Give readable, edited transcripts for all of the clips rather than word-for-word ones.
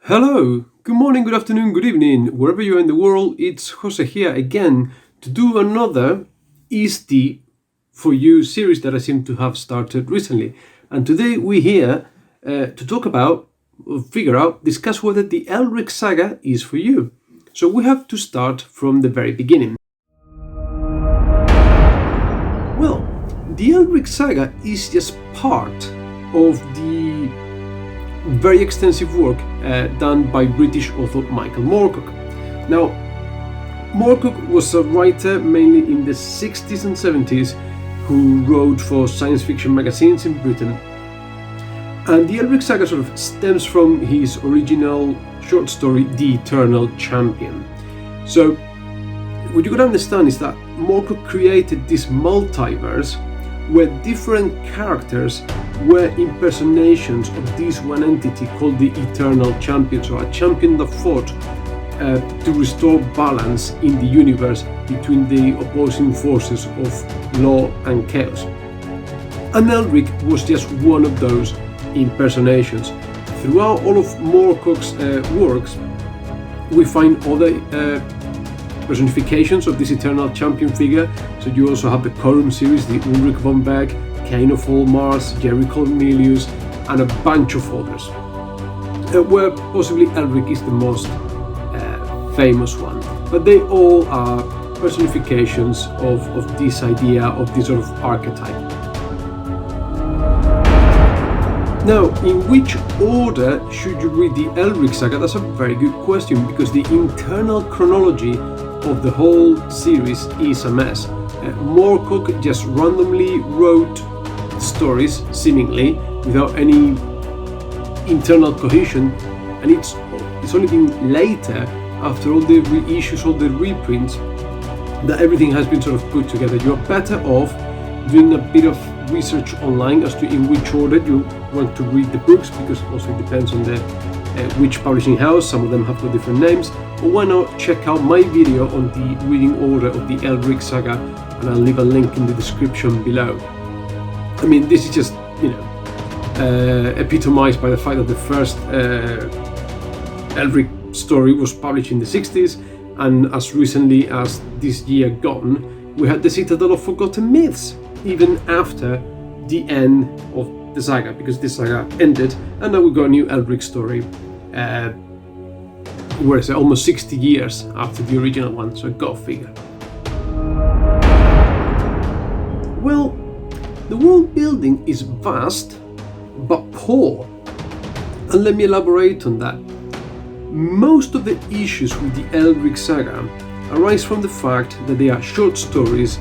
Hello, good morning, good afternoon, good evening, wherever you are in the world. It's Jose here again to do another Is the For You series that I seem to have started recently. And today we're here to talk about, figure out, discuss whether the Elric Saga is for you. So we have to start from the very beginning. Well, the Elric Saga is just part of the very extensive work done by British author Michael Moorcock. Now, Moorcock was a writer mainly in the 60s and 70s who wrote for science fiction magazines in Britain. And the Elric Saga sort of stems from his original short story, The Eternal Champion. So, what you gotta understand is that Moorcock created this multiverse where different characters were impersonations of this one entity called the Eternal Champion, so a champion that fought to restore balance in the universe between the opposing forces of law and chaos. And Elric was just one of those impersonations. Throughout all of Moorcock's works, we find other personifications of this Eternal Champion figure. So you also have the Corum series, the Ulrich von Beck, Cain of All Mars, Jerry Cornelius, and a bunch of others, where possibly Elric is the most famous one. But they all are personifications of this idea, of this sort of archetype. Now, in which order should you read the Elric Saga? That's a very good question, because the internal chronology of the whole series is a mess. Moorcock just randomly wrote stories, seemingly, without any internal cohesion, and it's only been later, after all the reissues, all the reprints, that everything has been sort of put together. You're better off doing a bit of research online as to in which order you want to read the books, because also it depends on the which publishing house. Some of them have got different names. Or why not check out my video on the reading order of the Elric Saga, and I'll leave a link in the description below. I mean, this is just, epitomized by the fact that the first Elric story was published in the 60s, and as recently as this year gone, we had the Citadel of Forgotten Myths, even after the end of the saga, because this saga ended, and now we got a new Elric story, where is it, almost 60 years after the original one, so go figure. Well, the world building is vast, but poor, and let me elaborate on that. Most of the issues with the Elric Saga arise from the fact that they are short stories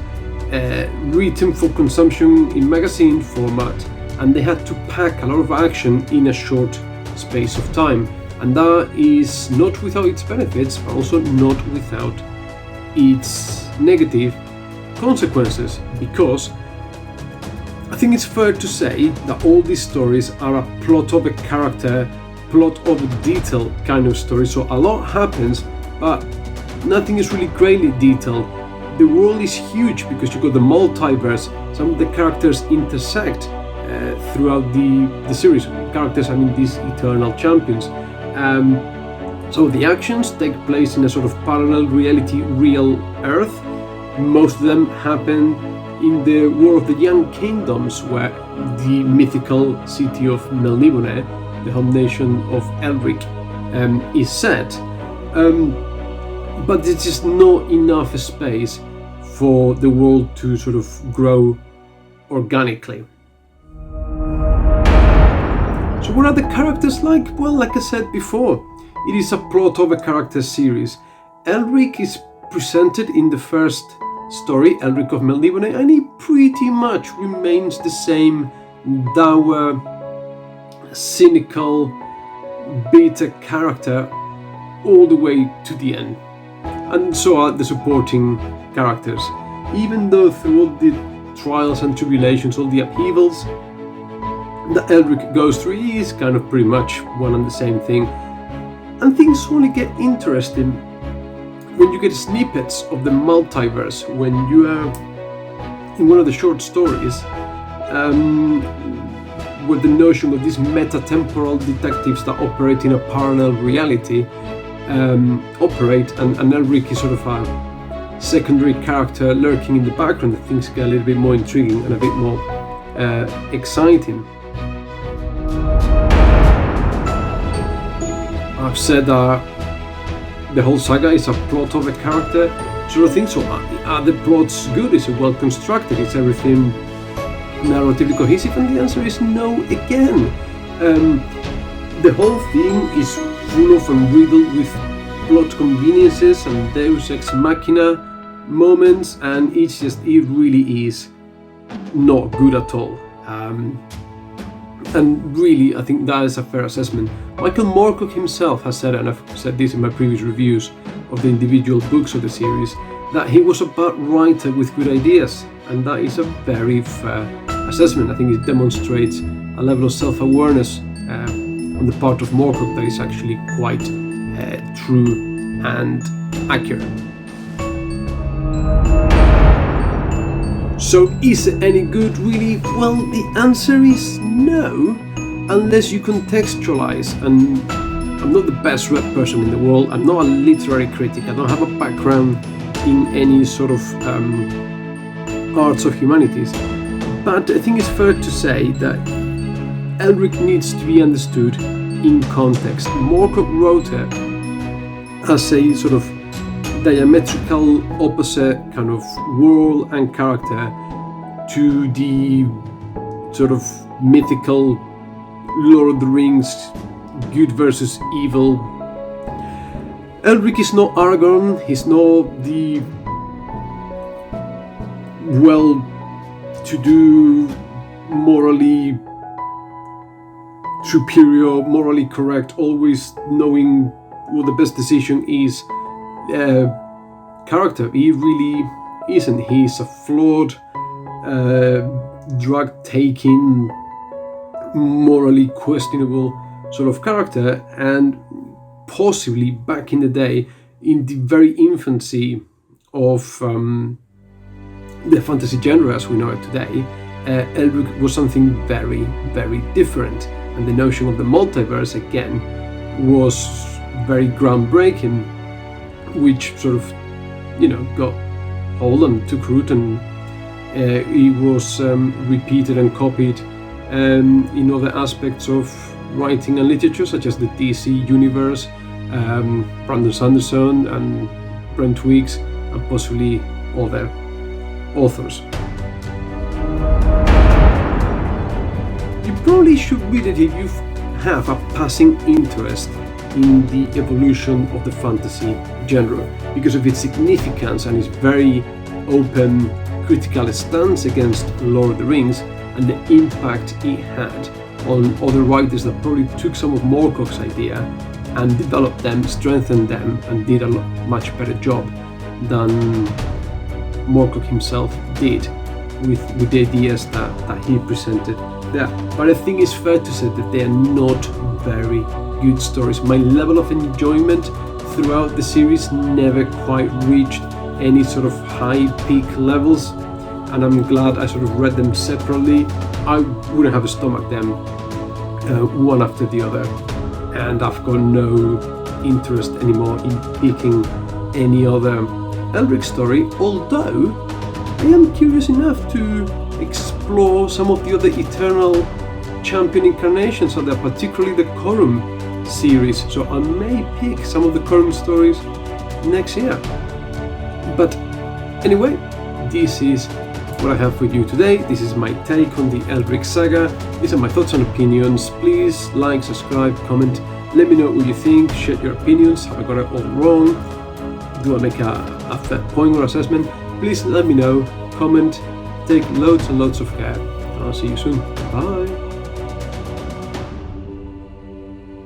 written for consumption in magazine format, and they had to pack a lot of action in a short space of time, and that is not without its benefits, but also not without its negative consequences, because I think it's fair to say that all these stories are a plot of a character, plot of a detail kind of story. So a lot happens, but nothing is really greatly detailed. The world is huge because you've got the multiverse. Some of the characters intersect throughout the series. Characters, I mean these Eternal Champions. So the actions take place in a sort of parallel reality, real Earth. Most of them happen in the War of the Young Kingdoms, where the mythical city of Melnibone, the home nation of Elric, is set. But there's just not enough space for the world to sort of grow organically. So what are the characters like? Well, like I said before, it is a plot of a character series. Elric is presented in the first story, Elric of Melnibone, and he pretty much remains the same dour, cynical, bitter character all the way to the end. And so are the supporting characters. Even though through all the trials and tribulations, all the upheavals that Elric goes through, he is kind of pretty much one and the same thing. And things only get interesting when you get snippets of the multiverse, when you are in one of the short stories, where the notion of these meta-temporal detectives that operate in a parallel reality operate, and Elric is sort of a secondary character lurking in the background, that things get a little bit more intriguing and a bit more exciting. I've said the whole saga is a plot of a character sort of thing, so are the plots good? Is it well constructed? Is everything narratively cohesive? And the answer is no again. The whole thing is full of and riddled with plot conveniences and deus ex machina moments, and it really is not good at all. And really, I think that is a fair assessment. Michael Moorcock himself has said, and I've said this in my previous reviews of the individual books of the series, that he was a bad writer with good ideas, and that is a very fair assessment. I think it demonstrates a level of self-awareness on the part of Moorcock that is actually quite true and accurate. So is it any good, really? Well, the answer is no, unless you contextualize. And I'm not the best read person in the world, I'm not a literary critic, I don't have a background in any sort of arts of humanities, but I think it's fair to say that Elric needs to be understood in context. Moorcock wrote it as a sort of diametrical opposite kind of world and character to the sort of mythical Lord of the Rings good versus evil. Elric is not Aragorn, he's not the well-to-do, morally superior, morally correct, always knowing what the best decision is character. He really isn't. He's a flawed, drug-taking, morally questionable sort of character, and possibly back in the day, in the very infancy of the fantasy genre as we know it today, Elric was something very, very different, and the notion of the multiverse again was very groundbreaking, which sort of, got hold and took root, and it was repeated and copied in other aspects of writing and literature, such as the DC universe, Brandon Sanderson and Brent Weeks, and possibly other authors. You probably should read it if you have a passing interest in the evolution of the fantasy genre, because of its significance and its very open critical stance against Lord of the Rings, and the impact it had on other writers that probably took some of Moorcock's idea and developed them, strengthened them, and did a much better job than Moorcock himself did with the ideas that he presented there. But I think it's fair to say that they are not very good stories. My level of enjoyment throughout the series never quite reached any sort of high peak levels, and I'm glad I sort of read them separately. I wouldn't have stomached them one after the other, and I've got no interest anymore in picking any other Elric story, although I am curious enough to explore some of the other Eternal Champion incarnations of that, particularly the Corum series, so I may pick some of the Corum stories next year. But anyway, this is what I have for you today. This is my take on the Elric Saga. These are my thoughts and opinions. Please like, subscribe, comment, let me know what you think, share your opinions. Have I got it all wrong? Do I make a fair point or assessment? Please let me know, comment, take loads and loads of care. I'll see you soon. Bye.